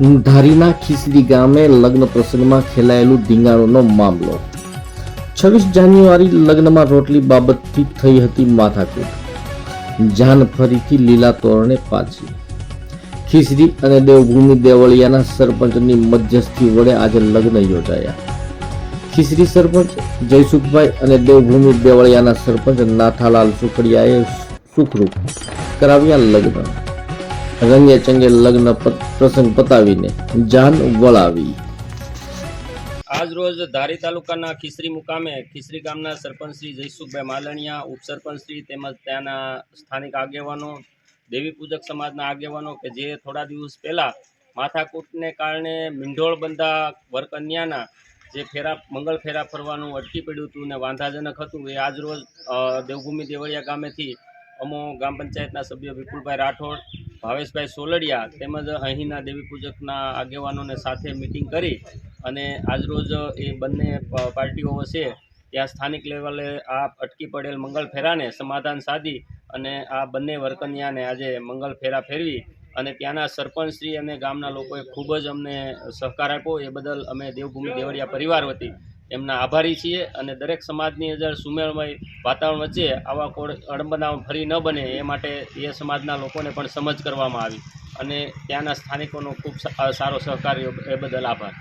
ધારીના ખીસરી ગામે લગ્ન પ્રસંગમાં ખેલાયેલું ધીંગાણુનો મામલો। 26 જાન્યુઆરી લગ્નમાં રોટલી બાબતથી થઈ હતી માથાકૂટ। જાન ફરીથી લીલા તોરણે પાછી। ખીસરી અને દેવભૂમિ દેવળિયાના સરપંચની મધ્યસ્થી વડે આજે લગ્ન યોજાયા। ખીસરી સરપંચ જયસુખભાઈ અને દેવભૂમિ દેવળિયાના સરપંચ નાથાલાલ સુખડિયાએ સુખરૂપ કરાવ્યા લગ્ન। રંગે ચંગે લગ્ન પ્રસંગ પતાવીને જાન વળાવી। આજ રોજ ધારી તાલુકાના ખીસરી મુકામે ખીસરી ગામના સરપંચ શ્રી જયસુખભાઈ માલણિયા, ઉપસરપંચ શ્રી તેમજ ત્યાંના સ્થાનિક આગેવાનો, દેવી પૂજક સમાજના આગેવાનો કે જે થોડા દિવસ પહેલાં માથાકૂટને કારણે મીંઢોળ બંધા વરકન્યાના જે મંગળ ફેરા ફરવાનું અટકી પડ્યું હતું ને વાંધાજનક હતું, એ આજ રોજ દેવભૂમિ દેવળિયા ગામેથી અમો ગ્રામ પંચાયતના સભ્ય વિપુલભાઈ રાઠોડ, ભાવેશભાઈ સોલડિયા તેમજ અહીંના દેવી પૂજકના આગેવાનોને સાથે મિટિંગ કરી અને આજરોજ એ બંને પાર્ટીઓ વચ્ચે ત્યાં સ્થાનિક લેવલે આ અટકી પડેલ મંગળ ફેરાને સમાધાન સાધી અને આ બંને વરકન્યાને આજે મંગળ ફેરા ફેરવી અને ત્યાંના સરપંચશ્રી અને ગામના લોકોએ ખૂબ જ અમને સહકાર આપ્યો। એ બદલ અમે દેવભૂમિ દેવળિયા પરિવાર વતી એમના આભારી છીએ અને દરેક સમાજની અંદર સુમેળમય વાતાવરણ વચ્ચે આવા કોઈ અણબનાવ ફરી ન બને એ માટે એ સમાજના લોકોને પણ સમજ કરવામાં આવી અને ત્યાંના સ્થાનિકોનો ખૂબ સારો સહકાર એ બદલ આભાર।